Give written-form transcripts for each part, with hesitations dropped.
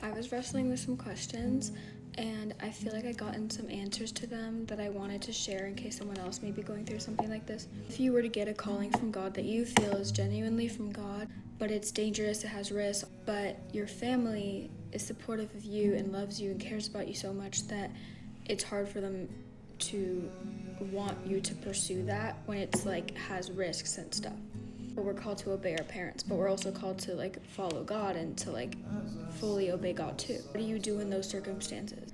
I was wrestling with some questions and I feel like I gotten some answers to them that I wanted to share in case someone else may be going through something like this. If you were to get a calling from God that you feel is genuinely from God, but it's dangerous, it has risks, but your family is supportive of you and loves you and cares about you so much that it's hard for them to want you to pursue that when it's like has risks and stuff. We're called to obey our parents, but we're also called to like follow God and to like fully obey God too. What do you do in those circumstances?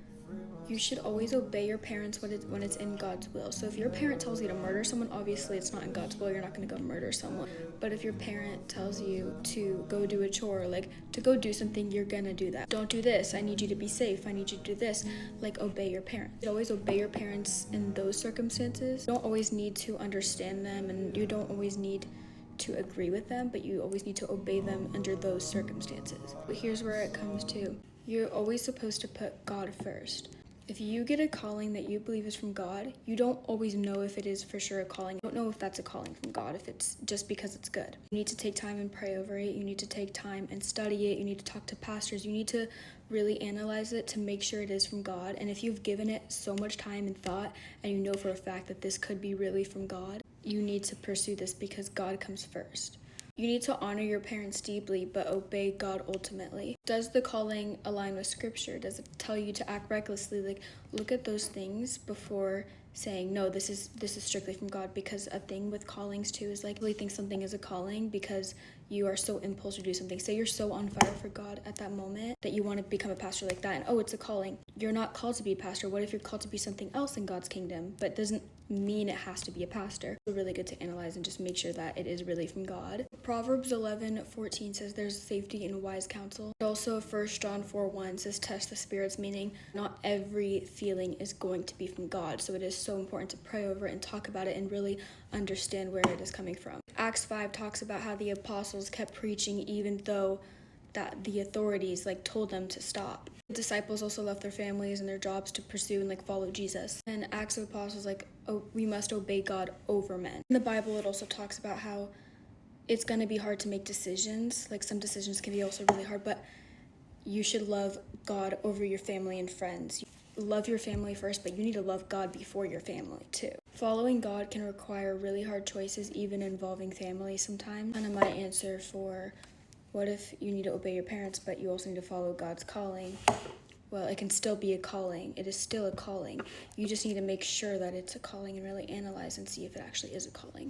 You should always obey your parents when it's in God's will. So if your parent tells you to murder someone, obviously it's not in God's will. You're not going to go murder someone. But if your parent tells you to go do a chore, like to go do something, you're going to do that. Don't do this. I need you to be safe. I need you to do this. Like obey your parents. You always obey your parents in those circumstances. You don't always need to understand them and you don't always need to agree with them, but you always need to obey them under those circumstances. But here's where it comes to. You're always supposed to put God first. If you get a calling that you believe is from God, you don't always know if it is for sure a calling. You don't know if that's a calling from God, if it's just because it's good. You need to take time and pray over it. You need to take time and study it. You need to talk to pastors. You need to really analyze it to make sure it is from God. And if you've given it so much time and thought, and you know for a fact that this could be really from God, you need to pursue this because God comes first. You need to honor your parents deeply, but obey God ultimately. Does the calling align with scripture? Does it tell you to act recklessly? Like, look at those things before saying, no, this is strictly from God. Because a thing with callings too is like, really think something is a calling because you are so impulsive to do something. Say you're so on fire for God at that moment that you want to become a pastor like that, and oh, it's a calling. You're not called to be a pastor. What if you're called to be something else in God's kingdom, but doesn't mean it has to be a pastor? It's really good to analyze and just make sure that it is really from God. Proverbs 11:14 says there's safety in wise counsel. Also 1 John 4:1 says test the spirits, meaning not every feeling is going to be from God. So it is so important to pray over it and talk about it and really understand where it is coming from. Acts 5 talks about how the apostles kept preaching even though that the authorities like told them to stop. The disciples also left their families and their jobs to pursue and like follow Jesus. And Acts of Apostles like, oh, we must obey God over men. In the Bible, it also talks about how it's going to be hard to make decisions. Like some decisions can be also really hard, but you should love God over your family and friends. Love your family first, but you need to love God before your family too. Following God can require really hard choices, even involving family sometimes. And my answer for what if you need to obey your parents, but you also need to follow God's calling? Well, it can still be a calling. It is still a calling. You just need to make sure that it's a calling and really analyze and see if it actually is a calling.